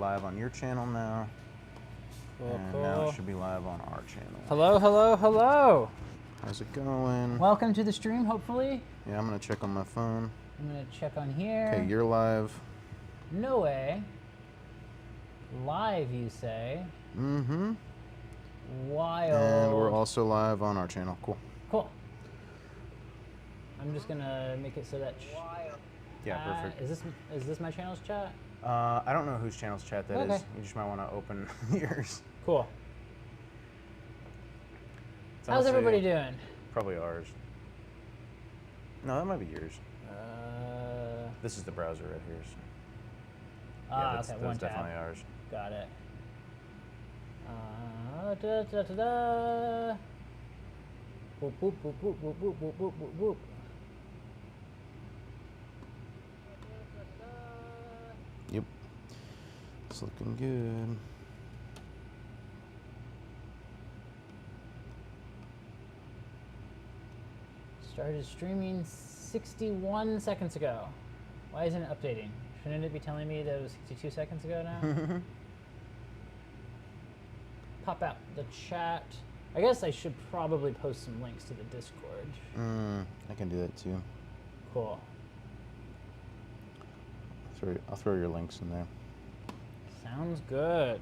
live on your channel now. Cool, And cool. now it should be live on our channel. Hello, hello, hello. How's it going? Welcome to the stream, hopefully. Yeah, I'm gonna check on my phone. I'm gonna check on here. Okay, you're live. No way. Live, you say? Mm-hmm. Wild. And we're also live on our channel. Cool. Cool. I'm just gonna make it so that. Yeah, perfect. Is this my channel's chat? I don't know whose channel's chat that is. You just might want to open yours. Cool. It's How's honestly everybody doing? Probably ours. No, that might be yours. This is the browser right here. So. Yeah, that's okay, one tab. definitely ours. Got it. Da, da, da, da. Boop, boop, boop, boop, boop, boop, boop, boop, boop, boop. Yep. It's looking good. Started streaming 61 seconds ago. Why isn't it updating? Shouldn't it be telling me that it was 62 seconds ago now? Pop out the chat. I guess I should probably post some links to the Discord. I can do that too. Cool. I'll throw your links in there. Sounds good.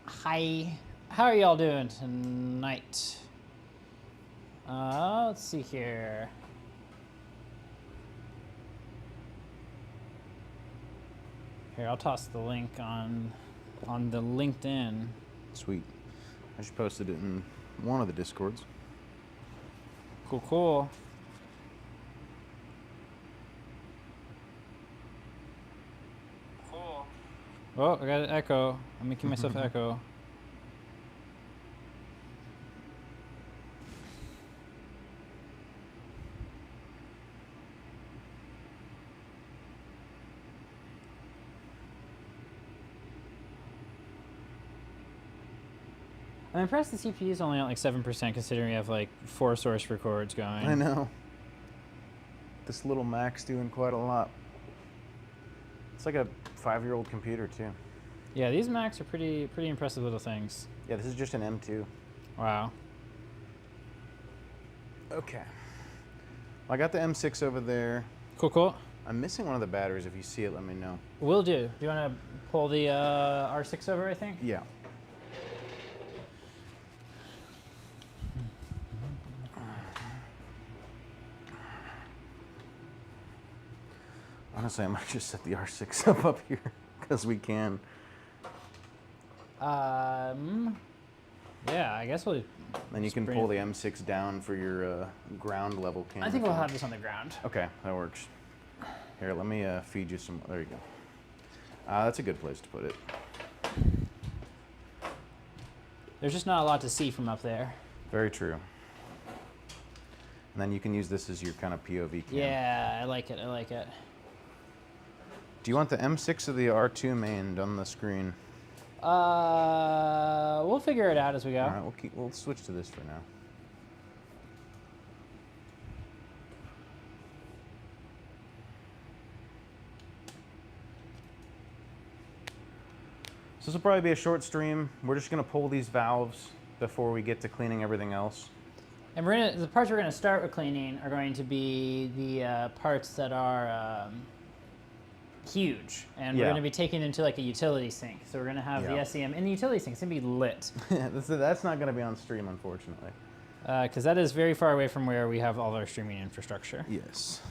Hi. How are y'all doing tonight? Let's see here. Here, I'll toss the link on the LinkedIn. Sweet. I just posted it in one of the Discords. Cool, cool. Cool. Oh, I got an echo. I'm making myself echo. I'm impressed the CPU is only at like 7% considering we have like 4 source records going. I know. This little Mac's doing quite a lot. It's like a 5-year-old computer too. Yeah, these Macs are pretty impressive little things. Yeah, this is just an M2. Wow. Okay. I got the M6 over there. Cool, cool. I'm missing one of the batteries. If you see it, let me know. Will do. Do you want to pull the R6 over, I think? Yeah. Honestly, I might just set the R6 up here because we can. Yeah, I guess we'll. Then you can pull the M6 down for your ground level camera. I think we'll have this on the ground. Okay, that works. Here, let me feed you some. There you go. That's a good place to put it. There's just not a lot to see from up there. Very true. And then you can use this as your kind of POV cam. Yeah, I like it. I like it. Do you want the M6 or the R2 main on the screen? We'll figure it out as we go. All right, we'll switch to this for now. So this will probably be a short stream. We're just gonna pull these valves before we get to cleaning everything else. And the parts we're gonna start with cleaning are going to be the parts that are huge, and we're going to be taking them to like a utility sink. So we're going to have the SEM in the utility sink. It's going to be lit. That's not going to be on stream, unfortunately. Because that is very far away from where we have all our streaming infrastructure. Yes.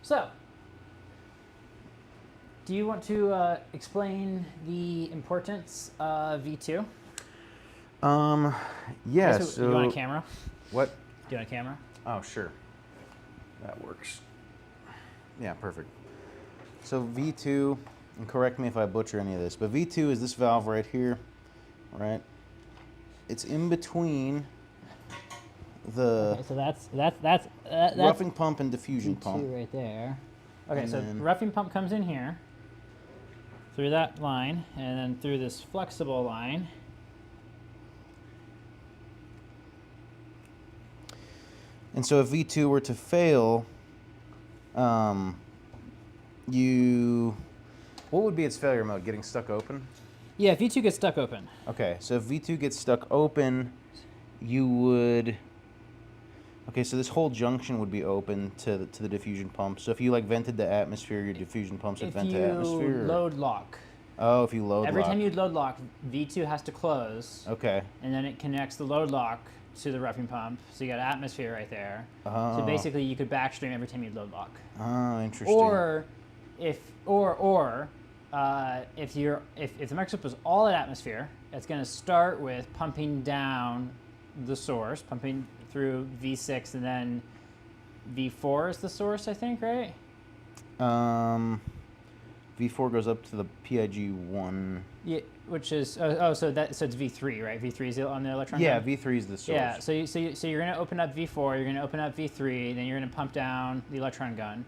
So, do you want to explain the importance of V2? Yeah. So, do you want a camera? What? Do you want a camera? Oh, sure. That works. Yeah, perfect. So V2, and correct me if I butcher any of this, but V2 is this valve right here, right? It's in between the Okay, so that's roughing pump and diffusion V2 pump. right there. Okay, And so then- the roughing pump comes in here through that line, and then through this flexible line. And so if V2 were to fail, what would be its failure mode? Getting stuck open? Yeah, if V2 gets stuck open. Okay, so if V2 gets stuck open, you would... Okay, so this whole junction would be open to the diffusion pump. So if you like vented the atmosphere, your diffusion pumps would If vent to you atmosphere? Or... load lock, Oh, if you load every lock. time you load lock, V2 has to close, Okay. and then it connects the load lock to the roughing pump. So you got atmosphere right there. Oh. So basically, you could backstream every time you load lock. Oh, interesting. Or if the microscope is all at atmosphere, it's going to start with pumping down the source, pumping through V6, and then V4 is the source, I think, right? V4 goes up to the PIG1. Yeah, which is so it's V3, right? V3 is on the electron. Yeah, gun? V3 is the source. Yeah, so you're going to open up V4, you're going to open up V3, then you're going to pump down the electron gun.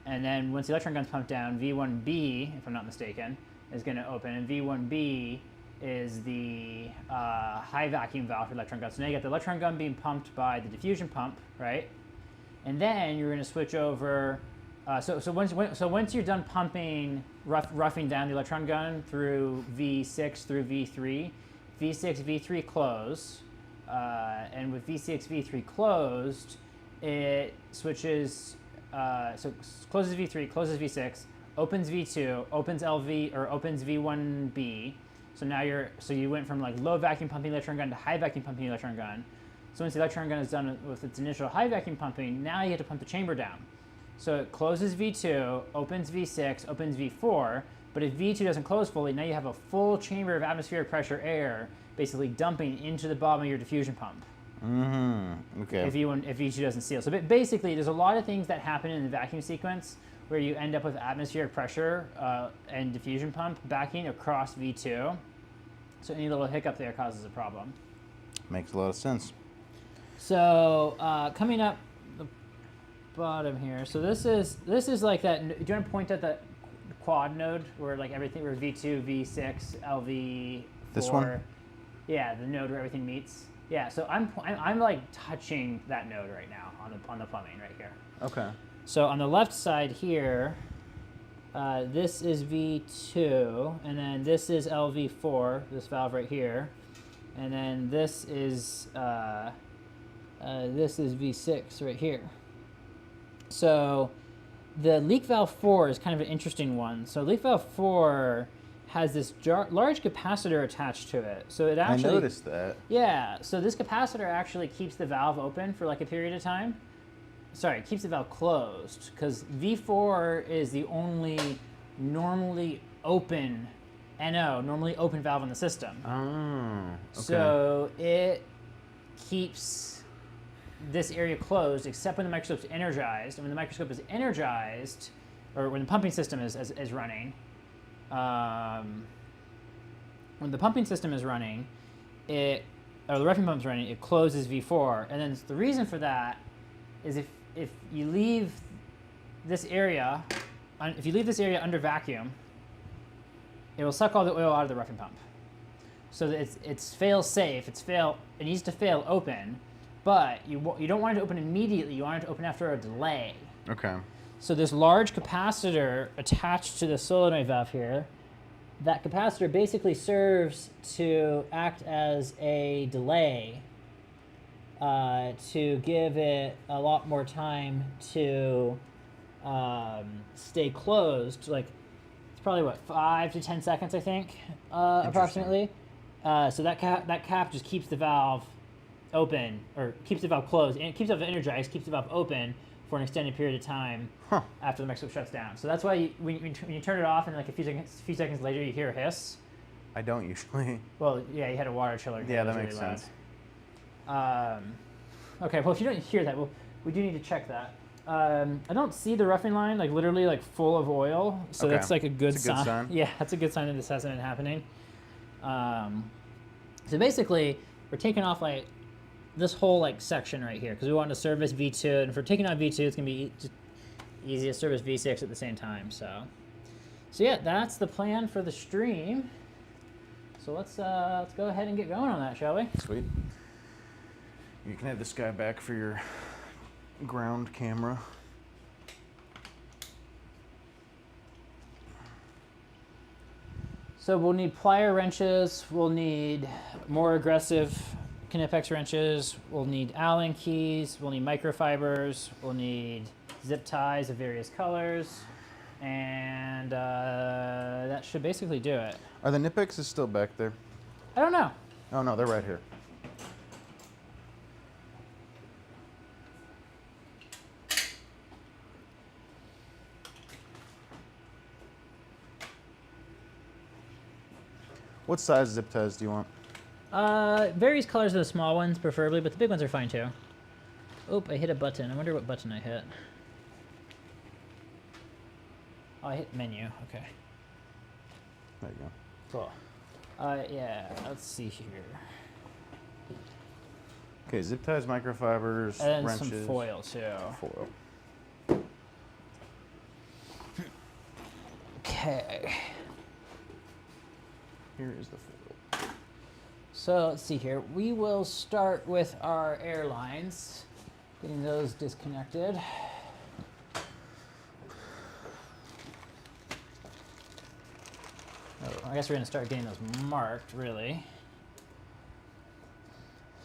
And then once the electron gun's pumped down, V1B, if I'm not mistaken, is going to open. And V1B is the high vacuum valve for electron gun. So now you got the electron gun being pumped by the diffusion pump, right? And then you're going to switch over. So once you're done pumping, roughing down the electron gun through V6 through V3, V6, V3 close. And with V6, V3 closed, it switches. So closes V3, closes V6, opens V2, opens LV or opens V1B. So now you went from like low vacuum pumping electron gun to high vacuum pumping electron gun. So once the electron gun is done with its initial high vacuum pumping, now you have to pump the chamber down. So it closes V2, opens V6, opens V4. But if V2 doesn't close fully, now you have a full chamber of atmospheric pressure air basically dumping into the bottom of your diffusion pump. Mm-hmm. Okay. If V2 doesn't seal. So basically, there's a lot of things that happen in the vacuum sequence where you end up with atmospheric pressure and diffusion pump backing across V2. So any little hiccup there causes a problem. Makes a lot of sense. So coming up the bottom here. So this is like that. Do you want to point at that quad node where like everything, where V2, V6, LV4? This one? Yeah, the node where everything meets. Yeah, so I'm like touching that node right now on the plumbing right here. Okay. So on the left side here, this is V2, and then this is LV4, this valve right here, and then this is V6 right here. So the leak valve 4 is kind of an interesting one. So leak valve 4 has this large capacitor attached to it. So it actually... I noticed that. Yeah, so this capacitor actually keeps the valve open for like a period of time. Sorry, it keeps the valve closed, because V4 is the only normally open valve in the system. Oh, okay. So it keeps this area closed except when the microscope's energized. And when the microscope is energized, or when the pumping system is running, when the pumping system is running, or the roughing pump is running, it closes V4. And then the reason for that is if you leave this area, under vacuum, it will suck all the oil out of the roughing pump. So that it's fail safe. It needs to fail open, but you don't want it to open immediately. You want it to open after a delay. Okay. So this large capacitor attached to the solenoid valve here, that capacitor basically serves to act as a delay to give it a lot more time to stay closed. Like, it's probably, 5 to 10 seconds, I think, approximately. So that cap just keeps the valve open, or keeps the valve closed, and it keeps the valve energized, keeps the valve open for an extended period of time after the microscope shuts down. So that's why when you turn it off and like a few seconds later you hear a hiss. I don't usually. Well, yeah, you had a water chiller. Yeah, that makes sense. Okay, well, if you don't hear that, we do need to check that. I don't see the roughing line like literally like full of oil, so Okay. that's like a good It's a good sign. Yeah, that's a good sign that this hasn't been happening. So basically, we're taking off like this whole like section right here because we want to service V2, and if we're taking out V2, it's gonna be easy to service V6 at the same time. So yeah, that's the plan for the stream. So let's go ahead and get going on that, shall we? Sweet. You can have this guy back for your ground camera. So we'll need plier wrenches, we'll need more aggressive Knipex wrenches, we'll need Allen keys, we'll need microfibers, we'll need zip ties of various colors, and that should basically do it. Are the Knipexes still back there? I don't know. Oh no, they're right here. What size zip ties do you want? Various colors of the small ones, preferably, but the big ones are fine too. Oh, I hit a button. I wonder what button I hit. Oh, I hit menu. Okay. There you go. Cool. Yeah, let's see here. Okay, zip ties, microfibers, And wrenches. some foil too. Foil. Okay. Here is the foil. So let's see here. We will start with our airlines, getting those disconnected. Oh, I guess we're going to start getting those marked, really.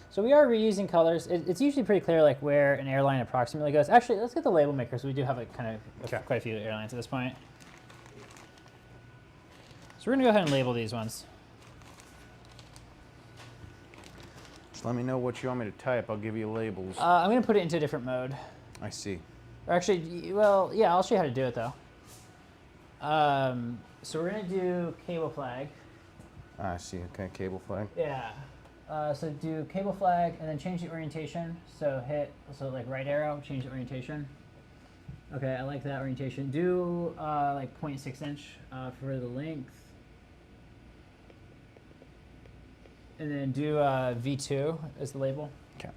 So we are reusing colors. It's usually pretty clear like where an airline approximately goes. Actually, let's get the label makers. We do have a kind of quite a few airlines at this point. So we're going to go ahead and label these ones. Just let me know what you want me to type. I'll give you labels. I'm going to put it into a different mode. I see. Or actually, well, yeah, I'll show you how to do it though. So we're going to do cable flag. I see. Okay, cable flag. Yeah. So do cable flag and then change the orientation. So like right arrow, change the orientation. Okay, I like that orientation. Do like 0.6 inch for the length. And then do V2 as the label. Okay.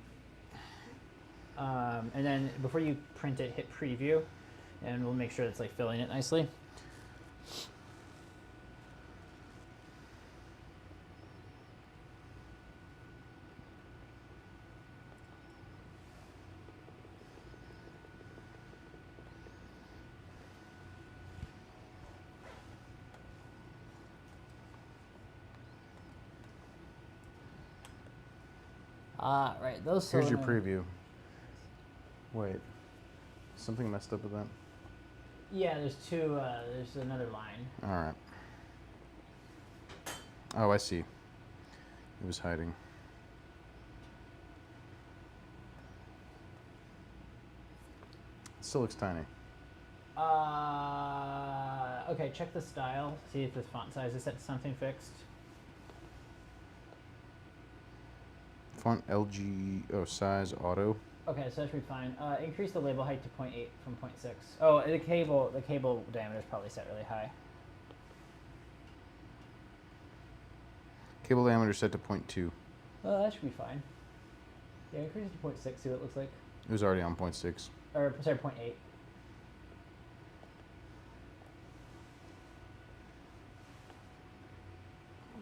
And then before you print it, hit preview, and we'll make sure it's like filling it nicely. Right, those. Here's your preview. Wait, something messed up with that? Yeah, there's two, there's another line. All right. Oh, I see. It was hiding. It still looks tiny. Okay, check the style, see if the font size is set to something fixed. Font LG, size auto. Okay, so that should be fine. Increase the label height to 0.8 from 0.6. Oh, the cable diameter is probably set really high. Cable diameter set to 0.2. Oh, that should be fine. Yeah, increase it to 0.6, see what it looks like. It was already on 0.6. Or, sorry, 0.8.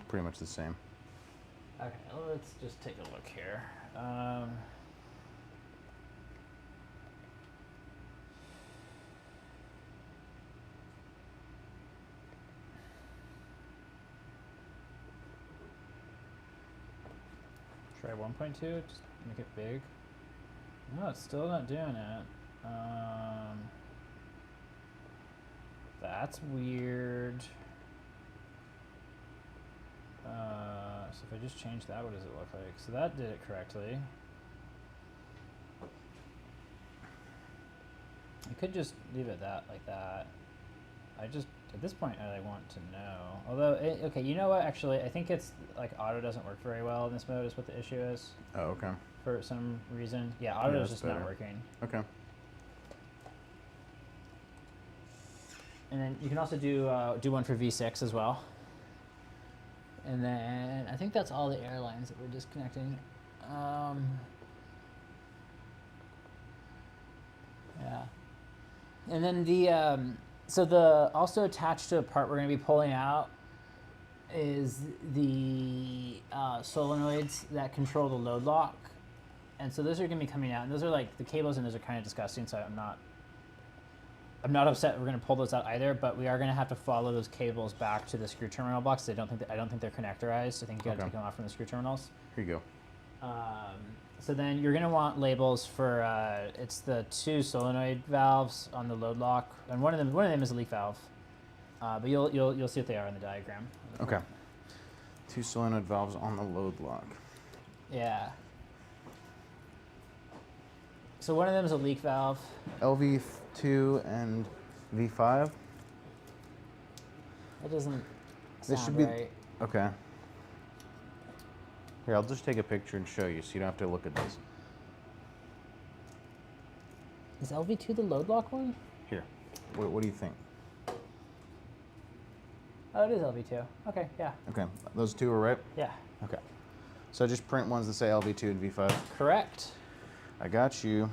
Pretty much the same. Okay, let's just take a look here. Try 1.2, just make it big. No, it's still not doing it. That's weird. So if I just change that, what does it look like? So that did it correctly. I could just leave it like that. I just, at this point, I want to know. Although, okay, you know what? Actually, I think it's like auto doesn't work very well in this mode is what the issue is. Oh, okay. For some reason. Yeah, auto is just better. not working. Okay. And then you can also do one for V6 as well. And then I think that's all the airlines that we're disconnecting. Yeah. And then the so the also attached to a part we're going to be pulling out is the solenoids that control the load lock, and so those are going to be coming out. And those are like the cables, and those are kind of disgusting. So I'm not upset we're going to pull those out either, but we are going to have to follow those cables back to the screw terminal box. I don't think they're connectorized. I think you got to take them off from the screw terminals. Here you go. So then you're going to want labels for it's the 2 solenoid valves on the load lock, and one of them is a leak valve. But you'll see what they are in the diagram. Okay. 2 solenoid valves on the load lock. Yeah. So one of them is a leak valve. LV2 and V5. That doesn't This sound should be right. okay. Here, I'll just take a picture and show you, so you don't have to look at this. Is LV2 the load lock one? Here, what do you think? Oh, it is LV2. Okay, yeah. Okay, those 2 are right. Yeah. Okay, so just print ones that say LV2 and V5. Correct. I got you.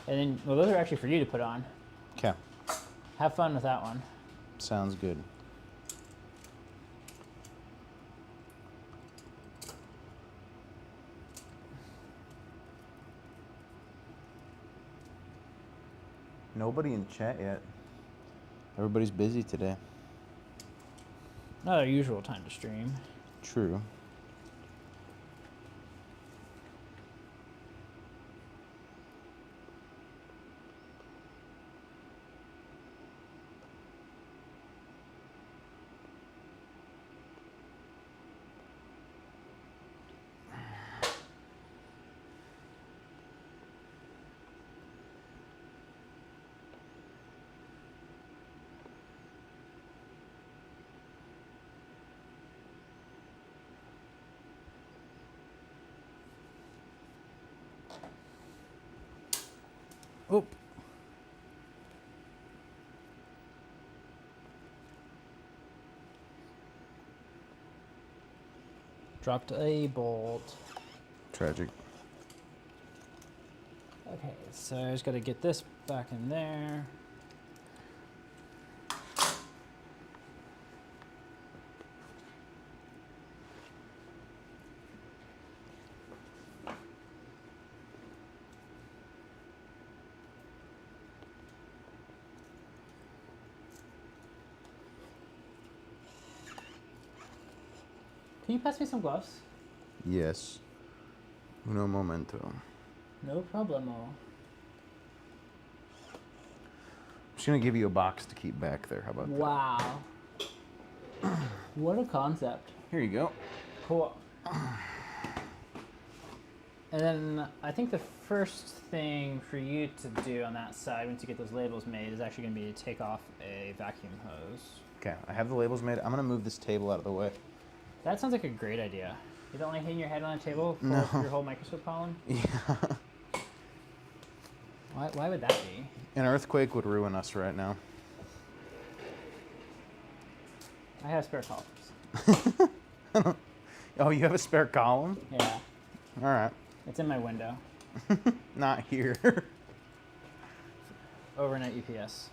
And then, well, those are actually for you to put on. Okay, Have fun with that one. sounds good. Nobody in chat yet. Everybody's busy today. Not our usual time to stream. True. Oop. Dropped a bolt. Tragic. Okay, so I just got to get this back in there. Can you pass me some gloves? Yes. Uno momento. No problemo. I'm just gonna give you a box to keep back there. How about Wow. What a concept. that? Here you go. Cool. And then I think the first thing for you to do on that side, once you get those labels made, is actually going to be to take off a vacuum hose. Okay, I have the labels made. I'm gonna move this table out of the way. That sounds like a great idea. You don't like hitting your head on a table for No. your whole microscope column? Yeah. Why would that be? An earthquake would ruin us right now. I have spare columns. Oh, you have a spare column? Yeah, All right. it's in my window. Not here. Overnight UPS.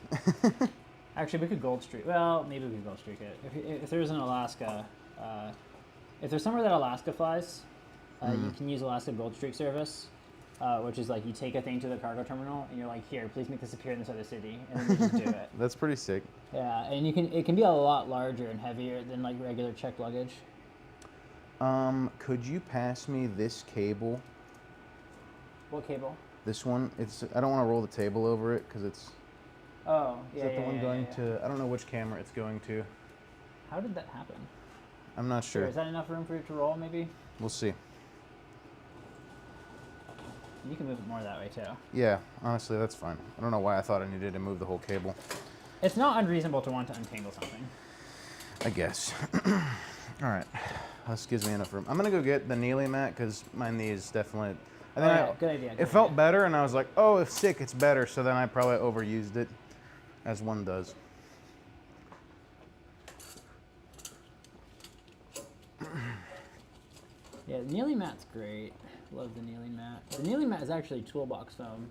Actually, we could gold streak. Well, maybe we could gold streak it. If there's an Alaska, if there's somewhere that Alaska flies, you can use Alaska Gold Streak service, which is like you take a thing to the cargo terminal and you're like, here, please make this appear in this other city, and then you just do it. That's pretty sick. Yeah, and it can be a lot larger and heavier than like regular checked luggage. Could you pass me this cable? What cable? This one. I don't want to roll the table over it because it's. Oh, Is yeah, that the one going yeah. to? I don't know which camera it's going to. How did that happen? I'm not sure. Is that enough room for you to roll, maybe? We'll see. You can move it more that way, too. Yeah, honestly, that's fine. I don't know why I thought I needed to move the whole cable. It's not unreasonable to want to untangle something. I guess. All right. This gives me enough room. I'm going to go get the kneeling mat because my knee is definitely... I think Yeah, good idea. it felt better, and I was like, oh, if sick, it's better. So then I probably overused it, as one does. Yeah, the kneeling mat's great. Love the kneeling mat. The kneeling mat is actually toolbox foam.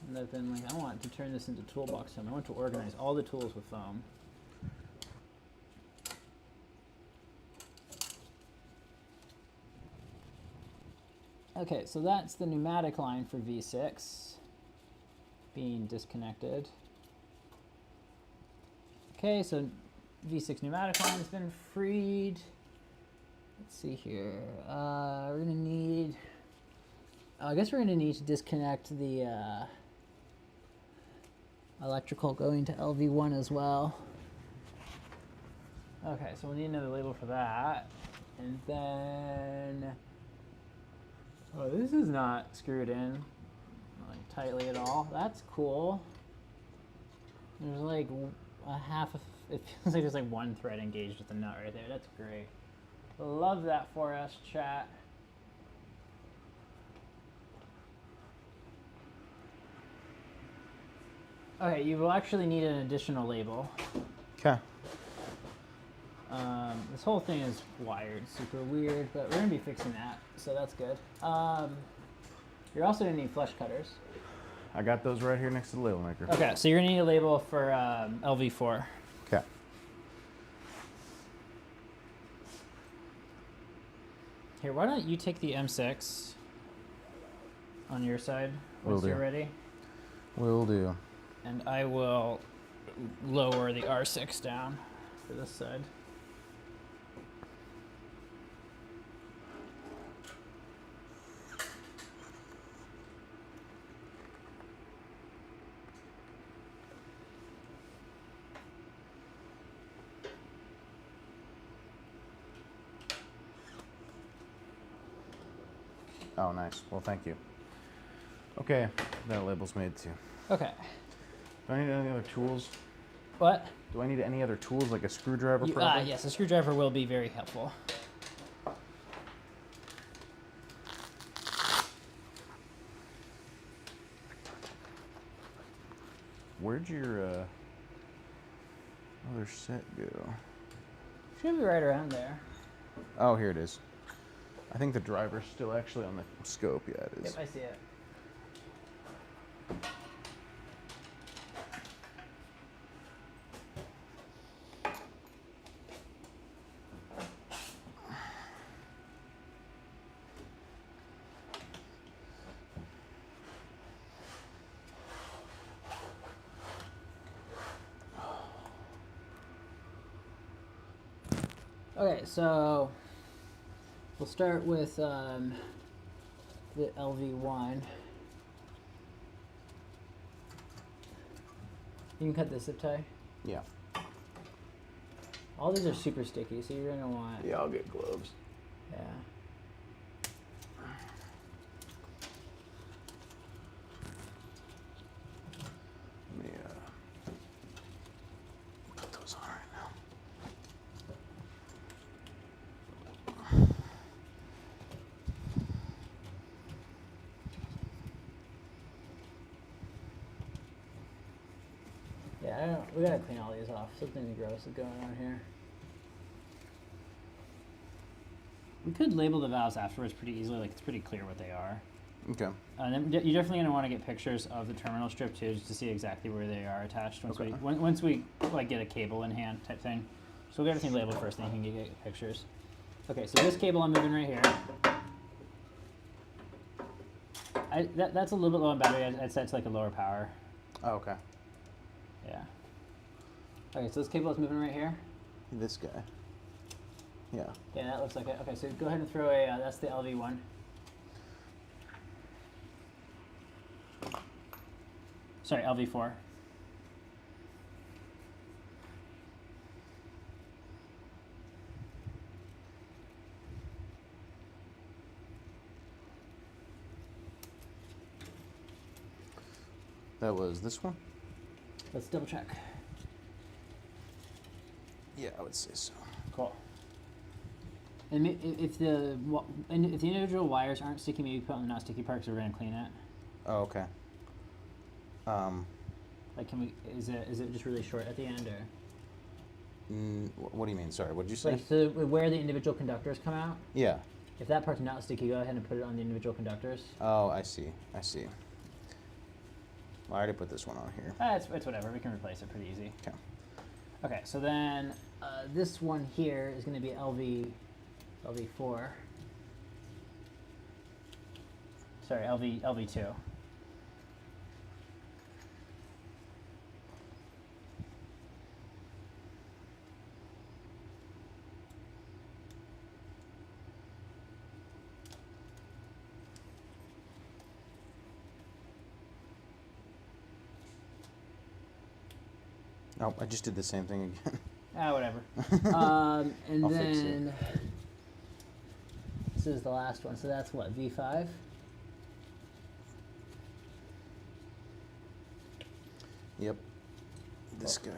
And I've been like, I want to turn this into toolbox foam. I want to organize all the tools with foam. Okay, so that's the pneumatic line for V6 being disconnected. Okay, so V6 pneumatic line has been freed. Let's see here. We're gonna need, I guess we're gonna need to disconnect the electrical going to LV1 as well. Okay, so we'll need another label for that. And then, oh, this is not screwed in like tightly at all. That's cool. There's like a half of, it feels like there's like one thread engaged with the nut right there. That's great. Love that for us, chat. Okay, you will actually need an additional label. Okay. This whole thing is wired super weird, but we're gonna be fixing that, so that's good. You're also gonna need flush cutters. I got those right here next to the label maker. Okay, so you're gonna need a label for LV4. Okay. Here, why don't you take the M6 on your side once you're ready? Will do. And I will lower the R6 down for this side. Oh, nice. Well, thank you. Okay, that label's made too. Okay. Do I need any other tools? What? Do I need any other tools, like a screwdriver, probably? Yes, a screwdriver will be very helpful. Where'd your other set go? Should be right around there. Oh, here it is. I think the driver's still actually on the scope. Yeah, it is. Yep, I see it. Okay, so we'll start with the LV1. You can cut the zip tie. Yeah. All these are super sticky, so you're gonna want. Yeah, I'll get gloves. Yeah. Let me put those on right now. Yeah, I don't. We gotta clean all these off. Something gross is going on here. We could label the valves afterwards pretty easily. Like it's pretty clear what they are. Okay. And then you're definitely gonna want to get pictures of the terminal strip too, just to see exactly where they are attached. Once we like get a cable in hand type thing. So we'll get everything labeled first, then you can get pictures. Okay, so this cable I'm moving right here. That's a little bit low on battery. I'd set it to like a lower power. Oh, okay. Yeah. Okay, so this cable is moving right here. This guy. Yeah. Yeah, that looks like it. Okay, so go ahead and throw a, that's the LV1. Sorry, LV4. That was this one? Let's double check. Yeah, I would say so. Cool. And if the individual wires aren't sticky, maybe put on the not sticky part because we're gonna clean it. Oh, okay. Like, is it just really short at the end, or? What do you mean? Sorry, what did you say? Like, so where the individual conductors come out. Yeah. If that part's not sticky, go ahead and put it on the individual conductors. Oh, I see. I see. I already put this one on here. It's whatever. We can replace it pretty easy. Okay. Okay, so then this one here is going to be LV4. Sorry, LV2. Oh, I just did the same thing again. Whatever. And I'll fix then this is the last one. So that's what, V5? Yep. This guy.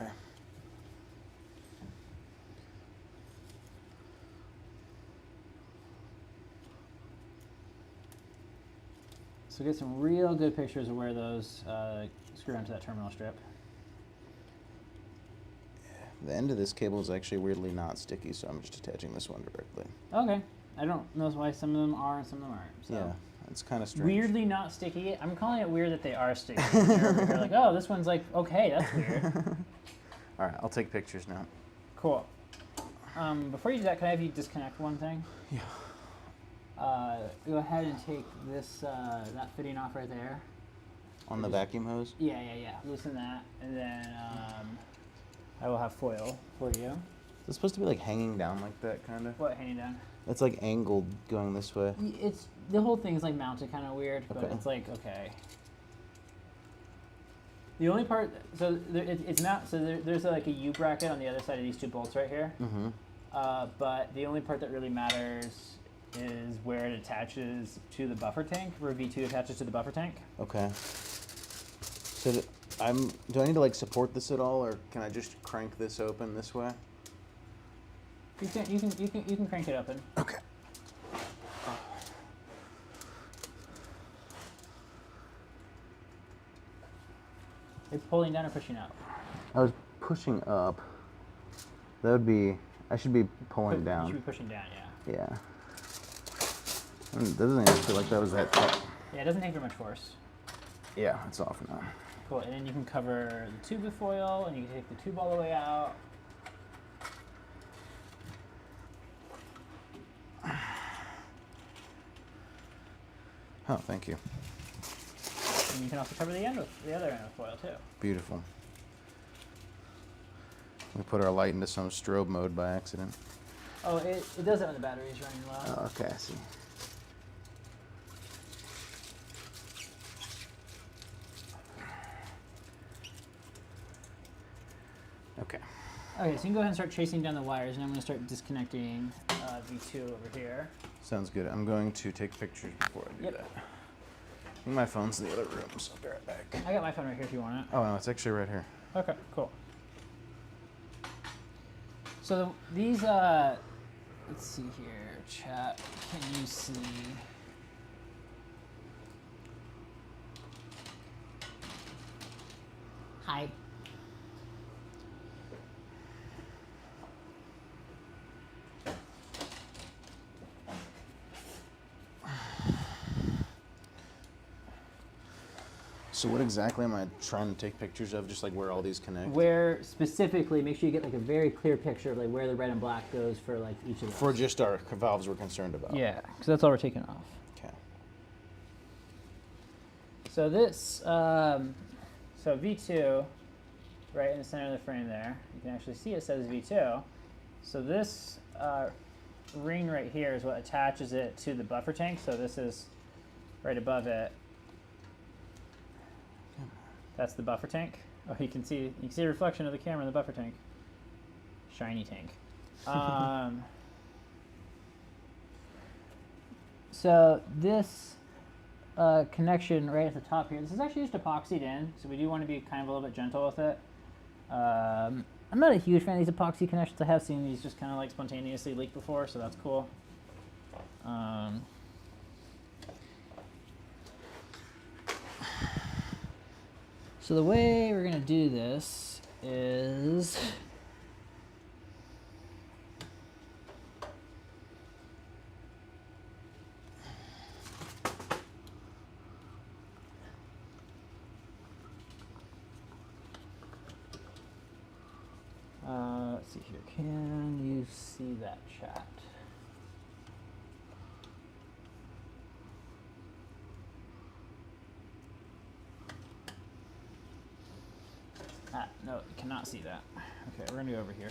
So get some real good pictures of where those screw onto that terminal strip. The end of this cable is actually weirdly not sticky, so I'm just attaching this one directly. Okay. I don't know why some of them are and some of them aren't. So. Yeah, it's kind of strange. Weirdly not sticky. I'm calling it weird that they are sticky. They're like, oh, this one's like, okay, that's weird. All right, I'll take pictures now. Cool. Before you do that, can I have you disconnect one thing? Yeah. Go ahead and take this that fitting off right there. On the vacuum hose? Yeah. Loosen that, and then I will have foil for you. It's supposed to be like hanging down like that, kind of. What, hanging down? It's like angled going this way. It's the whole thing's like mounted kind of weird, but Okay. it's like okay. The only part, so it's not. So there's like a U bracket on the other side of these two bolts right here. Mm-hmm. But the only part that really matters is where it attaches to the buffer tank, where V2 attaches to the buffer tank. Okay. So do I need to like support this at all, or can I just crank this open this way? You can crank it open. Okay. You're pulling down or pushing up? I was pushing up. That would be. I should be pulling You down. should be pushing down, yeah. Yeah. It doesn't even feel like that was that tight. Yeah, it doesn't take very much force. Yeah, it's off now. Cool, and then you can cover the tube with foil, and you can take the tube all the way out. Oh, thank you. And you can also cover the end with the other end with foil too. Beautiful. We put our light into some strobe mode by accident. Oh, it does that when the battery's running low. Oh, okay, I see. Okay. Okay, so you can go ahead and start chasing down the wires, and I'm going to start disconnecting V2 over here. Sounds good. I'm going to take pictures before I do Yep. that. I think my phone's in the other room, so I'll be right back. I got my phone right here if you want it. Oh, no, it's actually right here. Okay, cool. So these, let's see here, chat, can you see? Hi. So what exactly am I trying to take pictures of? Just like where all these connect? Where specifically, make sure you get like a very clear picture of like where the red and black goes for like each of those. For just our valves we're concerned about. Yeah, because that's all we're taking off. Okay. So this, so V2, right in the center of the frame there, you can actually see it says V2. So this ring right here is what attaches it to the buffer tank. So this is right above it. That's the buffer tank. Oh, you can see a reflection of the camera in the buffer tank. Shiny tank. So this connection right at the top here, this is actually just epoxied in, so we do want to be kind of a little bit gentle with it. I'm not a huge fan of these epoxy connections. I have seen these just kind of like spontaneously leak before, so that's cool. So the way we're gonna do this is see here. Can you see that chat? Ah, no, you cannot see that. Okay, we're gonna go over here.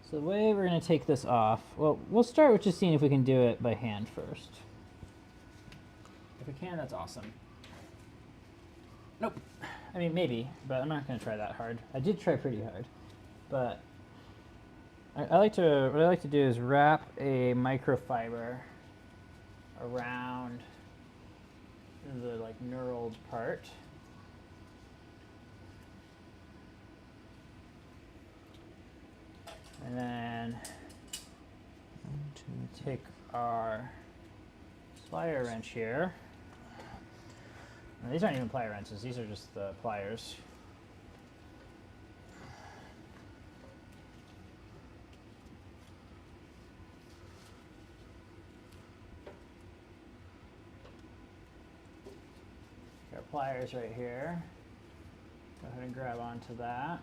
So the way we're going to take this off, well, we'll start with just seeing if we can do it by hand first. If we can, that's awesome. Nope. I mean, maybe, but I'm not going to try that hard. I did try pretty hard, but what I like to do is wrap a microfiber around the like knurled part. And then take our plier wrench here. And these aren't even plier wrenches, these are just the pliers. Our pliers right here. Go ahead and grab onto that.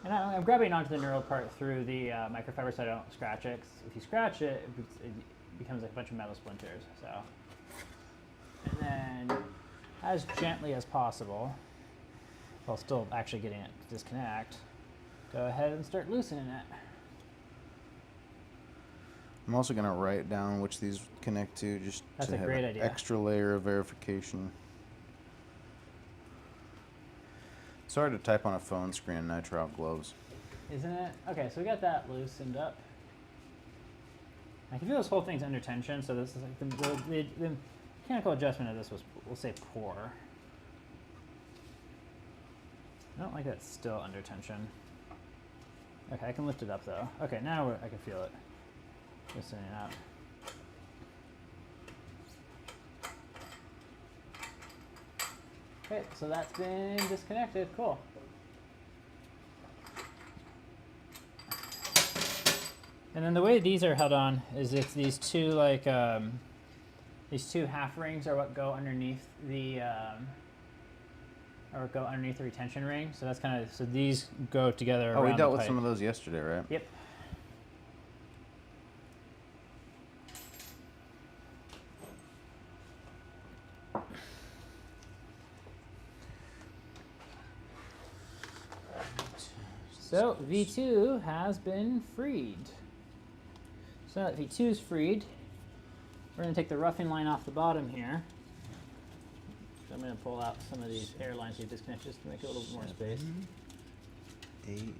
And I'm grabbing onto the knurled part through the microfiber so I don't scratch it. 'Cause if you scratch it, it becomes like a bunch of metal splinters. So, and then as gently as possible, while still actually getting it to disconnect, go ahead and start loosening it. I'm also going to write down which these connect to, just That's to a have great an idea. extra layer of verification. It's hard to type on a phone screen in nitrile gloves. Isn't it? Okay, so we got that loosened up. I can feel this whole thing's under tension, so this is like the mechanical adjustment of this was, we'll say, poor. I don't like that it's still under tension. Okay, I can lift it up though. Okay, now I can feel it loosening up. Okay, so that's been disconnected. Cool. And then the way these are held on is it's these two like these two half rings are what go underneath the retention ring. So that's kind of, so these go together. Oh, we around dealt the with pipe. some of those yesterday, right? Yep. So V2 has been freed. So now that V2 is freed, we're going to take the roughing line off the bottom here. So I'm going to pull out some of these air lines we disconnected just to make it a little bit more space. 8,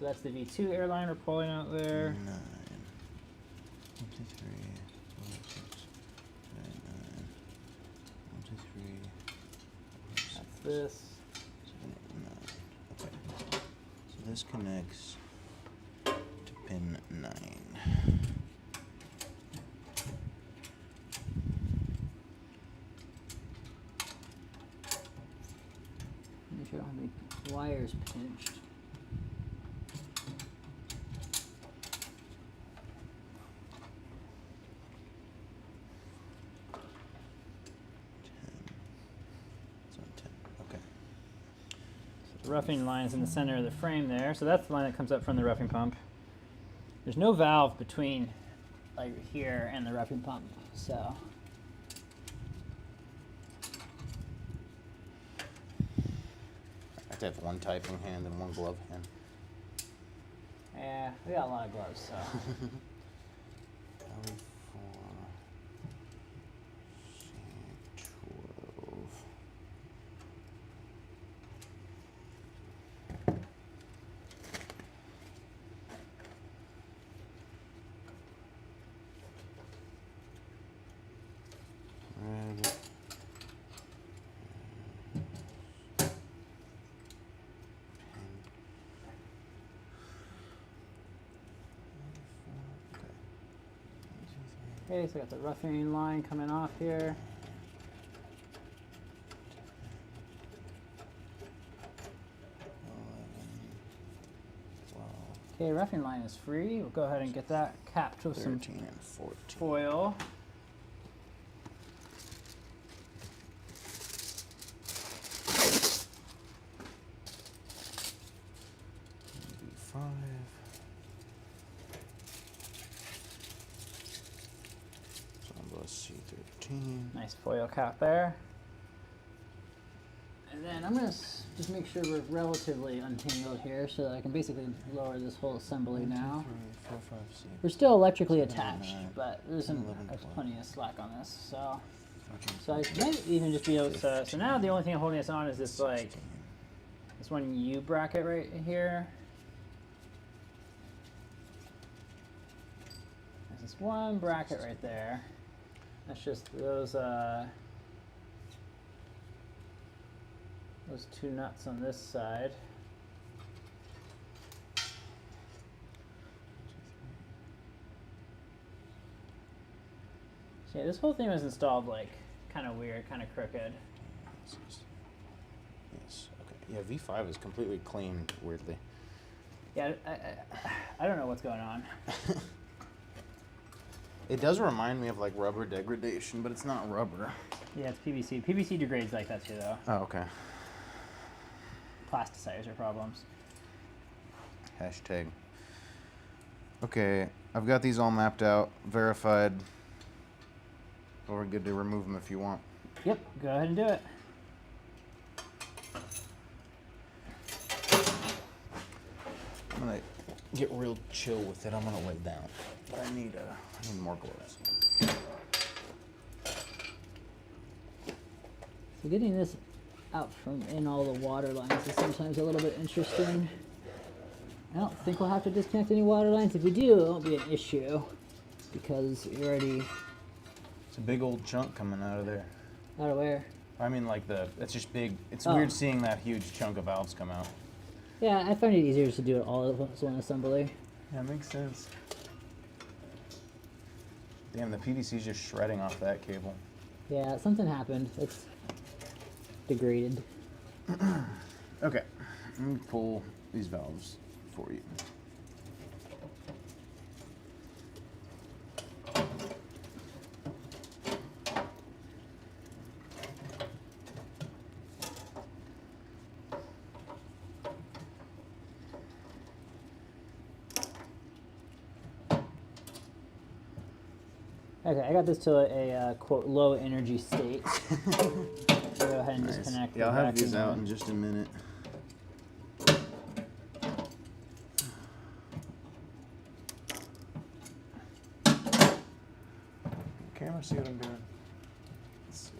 So that's the V2 air line we're pulling out there. 9, 1, 2, 3, 4, 6, 7, 9, 1, 2, 3, 4, 6, That's this. 7, 8, 9. Okay. So this connects to pin 9. Make sure I don't have any wires pinched. It's on 10. Okay. The roughing line is in the center of the frame there, so that's the line that comes up from the roughing pump. There's no valve between like here and the roughing pump, so. I have to have one typing hand and one glove hand. Yeah, we got a lot of gloves, so. L4, C12. Red. Okay, so I got the roughing line coming off here. 11, 12. Okay, roughing line is free. We'll go ahead and get that capped with some 13 and 14. foil. V5. C13. Nice foil cap there. And then I'm going to just make sure we're relatively untangled here so that I can basically lower this whole assembly now. 4, 5, 6. We're still electrically attached, 9, but there's 11, plenty of slack on this. So, 14, so I might even just be able to, so now the only thing holding us on is this like, this one U bracket right here. There's this one bracket right there. That's just those two nuts on this side. So yeah, this whole thing was installed like kind of weird, kind of crooked. Yes. Okay. Yeah, V5 is completely clean, weirdly. Yeah, I don't know what's going on. It does remind me of like rubber degradation, but it's not rubber. Yeah, it's PVC. PVC degrades like that too, though. Oh, okay. Plasticizer problems. Hashtag. Okay, I've got these all mapped out, verified. Or we're good to remove them if you want. Yep, go ahead and do it. I'm gonna get real chill with it. I'm gonna lay down, but I need more gloves. So getting this out from in all the water lines is sometimes a little bit interesting. I don't think we'll have to disconnect any water lines. If we do, it won't be an issue because you already. It's a big old chunk coming out of there. Out of where? I mean, like it's just big. It's Oh. weird seeing that huge chunk of valves come out. Yeah, I find it easier just to do it all at one assembly. That makes sense. Damn, the PVC's just shredding off that cable. Yeah, something happened. It's degraded. Okay, let me pull these valves for you. Okay, I got this to a quote low energy state. So go ahead and Nice. disconnect. Yeah, I'll the have these vacuum out line. in just a minute. Camera, see what I'm doing? Let's see.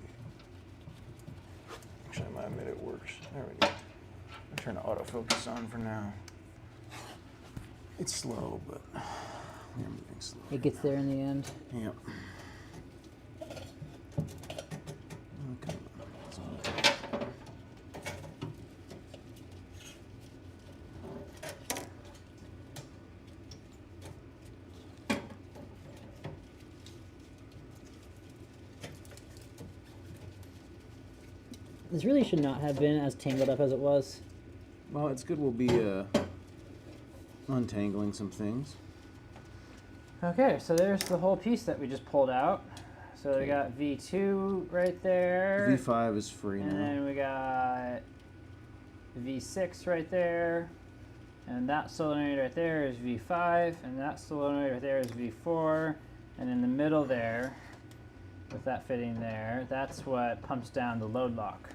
Actually, I might admit it works. There we go. I'm turn the autofocus on for now. It's slow, but we're moving slow. It gets there in the end. Yep. Okay. This really should not have been as tangled up as it was. Well, it's good we'll be untangling some things. Okay, so there's the whole piece that we just pulled out. So we got V2 right there. V5 is free And now. then we got V6 right there. And that solenoid right there is V5. And that solenoid right there is V4. And in the middle there, with that fitting there, that's what pumps down the load lock.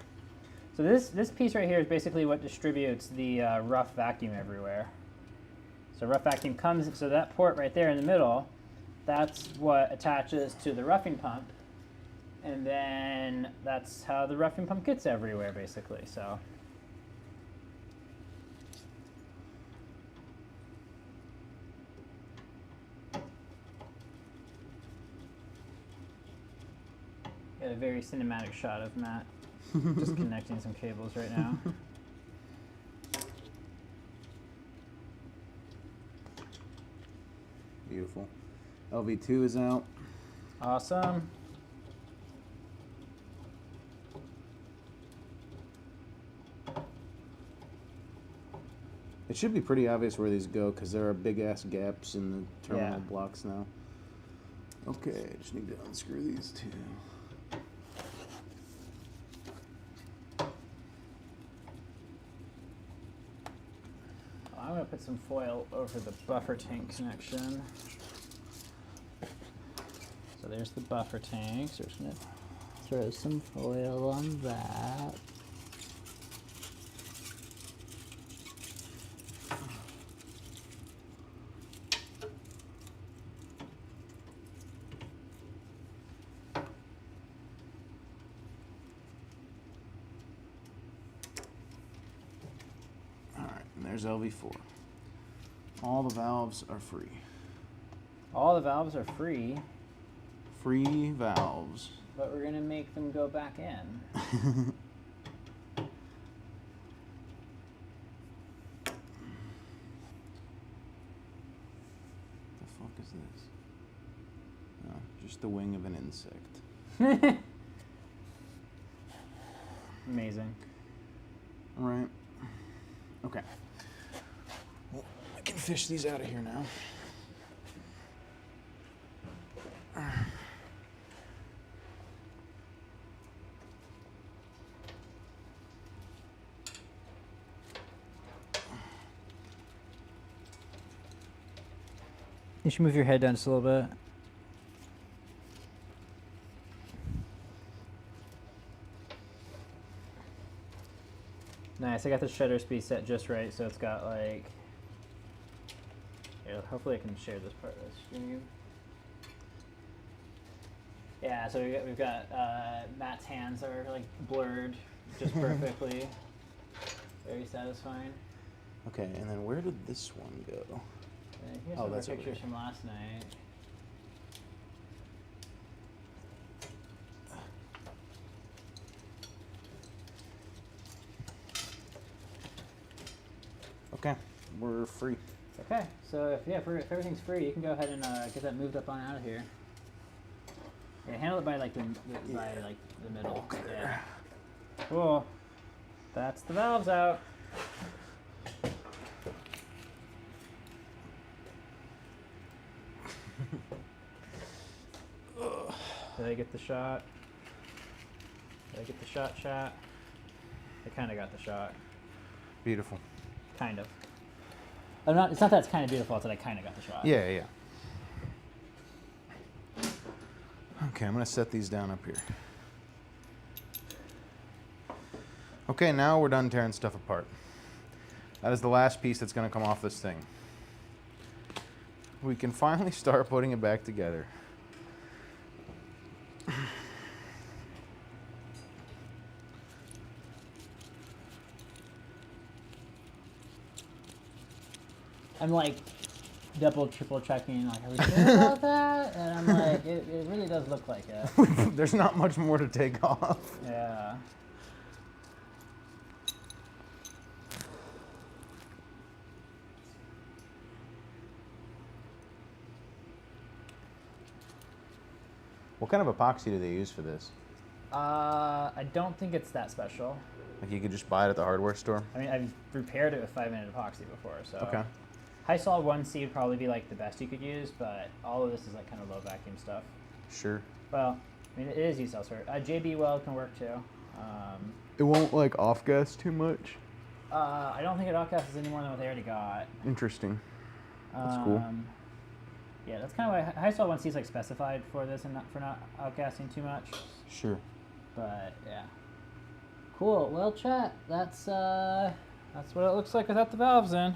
So this piece right here is basically what distributes the rough vacuum everywhere. So rough vacuum comes, so that port right there in the middle, that's what attaches to the roughing pump. And then that's how the roughing pump gets everywhere, basically. So. Got a very cinematic shot of Matt just connecting some cables right now. Beautiful. LV2 is out. Awesome. It should be pretty obvious where these go because there are big ass gaps in the terminal Yeah. blocks now. Okay, just need to unscrew these two. I'm going to put some foil over the buffer tank connection. So there's the buffer tank. So we're just going to throw some foil on that. There's LV4. All the valves are free. All the valves are free, Free valves. but we're going to make them go back in. The fuck is this? No, just the wing of an insect. Amazing. All right. Okay. Well, I can fish these out of here now. You should move your head down just a little bit. Nice, I got the shutter speed set just right, so it's got like... Here, hopefully I can share this part of the stream. Yeah, so we've got Matt's hands are like blurred just perfectly. Very satisfying. Okay, and then where did this one go? Here's some of our pictures from last night. Okay, we're free. Okay, so if everything's free, you can go ahead and get that moved up on out of here. Yeah, handle it by like the middle. Yeah. Cool. That's the valves out. Did I get the shot? Did I get the shot? I kind of got the shot. Beautiful. Kind of. I'm not. It's not that it's kind of beautiful. It's that I kind of got the shot. Yeah, yeah. Okay, I'm gonna set these down up here. Okay, now we're done tearing stuff apart. That is the last piece that's gonna come off this thing. We can finally start putting it back together. I'm like double, triple checking, like, are we sure about that? And I'm like, it really does look like it. There's not much more to take off. Yeah. What kind of epoxy do they use for this? I don't think it's that special. Like you could just buy it at the hardware store? I mean, I've repaired it with 5-minute epoxy before, so. Okay. High Sol 1C would probably be like the best you could use, but all of this is like kind of low vacuum stuff. Sure. Well, I mean, it is used elsewhere. JB Weld can work too. It won't like off-gas too much? I don't think it outgases any more than what they already got. Interesting. That's cool. Yeah, that's kind of why High Sol 1C is like specified for this and not for not outgassing too much. Sure. But yeah. Cool. Well, chat. That's what it looks like without the valves in.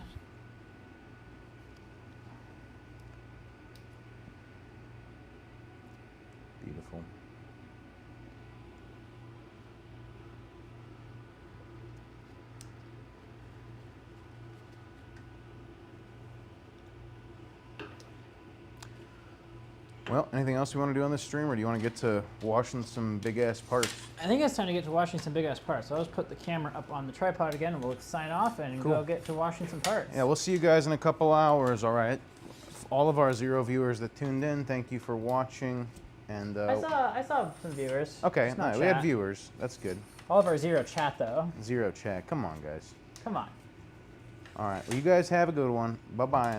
Beautiful. Well, anything else you want to do on this stream, or do you want to get to washing some big-ass parts? I think it's time to get to washing some big-ass parts. So I'll just put the camera up on the tripod again, and we'll sign off and go get to washing some parts. Yeah, we'll see you guys in a couple hours, all right? All of our 0 viewers that tuned in, thank you for watching. And I saw some viewers. Okay, Just not no, we had chat. viewers. That's good. All of our 0 chat, though. 0 chat. Come on, guys. Come on. All right. Well, you guys have a good one. Bye-bye.